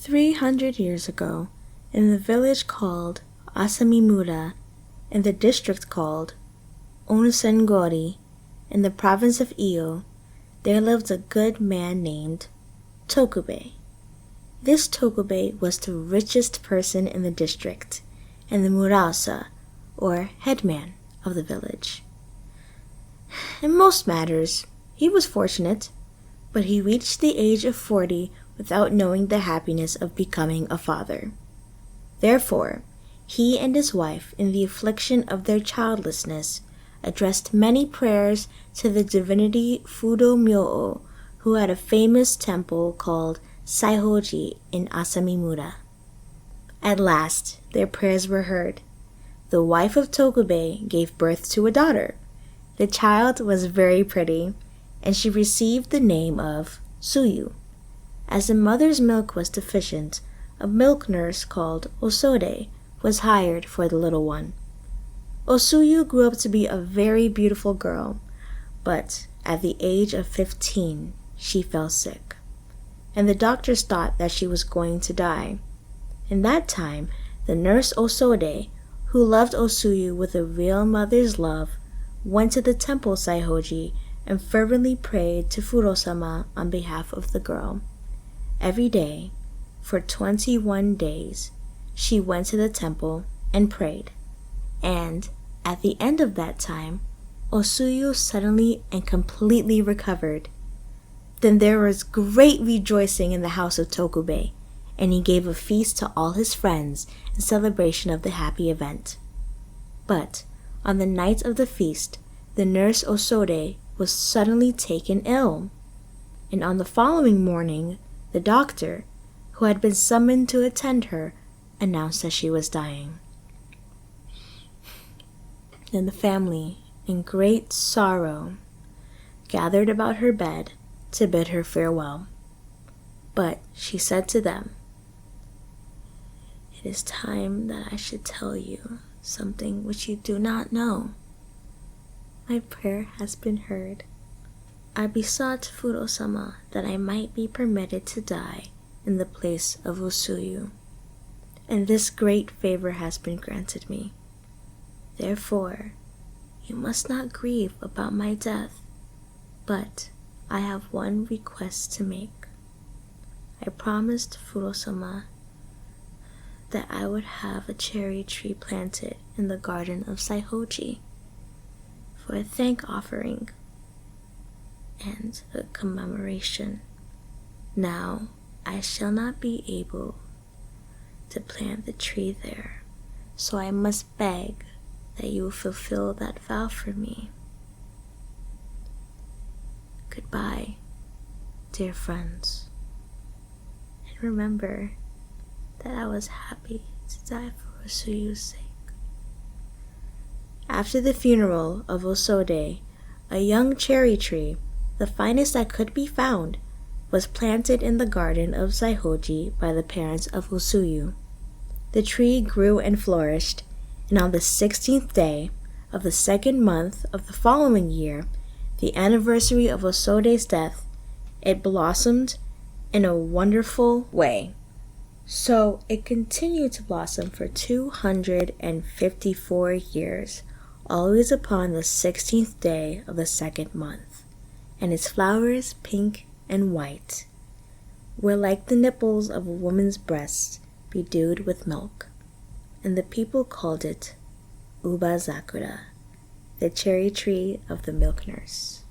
300 years ago, in the village called Asamimura, in the district called Onusengori, in the province of Iyo, there lived a good man named Tokubei. This Tokubei was the richest person in the district, and the murasa, or headman, of the village. In most matters, he was fortunate, but he reached the age of 40 without knowing the happiness of becoming a father. Therefore, he and his wife, in the affliction of their childlessness, addressed many prayers to the divinity Fudo-myo, who had a famous temple called Saihoji in Asamimura. At last, their prayers were heard. The wife of Tokubei gave birth to a daughter. The child was very pretty, and she received the name of Tsuyu. As the mother's milk was deficient, a milk nurse called Osode was hired for the little one. O-Tsuyu grew up to be a very beautiful girl, but at the age of 15, she fell sick, and the doctors thought that she was going to die. In that time, the nurse Osode, who loved O-Tsuyu with a real mother's love, went to the temple Saihoji and fervently prayed to Furo-sama on behalf of the girl. Every day, for 21 days, she went to the temple and prayed, and at the end of that time, O-Tsuyu suddenly and completely recovered. Then there was great rejoicing in the house of Tokubei, and he gave a feast to all his friends in celebration of the happy event. But on the night of the feast, the nurse Osode was suddenly taken ill, and on the following morning, the doctor, who had been summoned to attend her, announced that she was dying. Then the family, in great sorrow, gathered about her bed to bid her farewell. But she said to them, "It is time that I should tell you something which you do not know. My prayer has been heard. I besought Furo-sama that I might be permitted to die in the place of O-Tsuyu, and this great favor has been granted me. Therefore, you must not grieve about my death, but I have one request to make. I promised Furo-sama that I would have a cherry tree planted in the garden of Saihoji for a thank offering and a commemoration. Now, I shall not be able to plant the tree there, so I must beg that you will fulfill that vow for me. Goodbye, dear friends, and remember that I was happy to die for O-Tsuyu's sake." After the funeral of Osode, a young cherry tree, the finest that could be found, was planted in the garden of Saihoji by the parents of O-Tsuyu. The tree grew and flourished, and on the 16th day of the 2nd month of the following year, the anniversary of Osode's death, it blossomed in a wonderful way. So it continued to blossom for 254 years, always upon the 16th day of the 2nd month, and its flowers, pink and white, were like the nipples of a woman's breast bedewed with milk, and the people called it Ubazakura, the cherry tree of the milk nurse.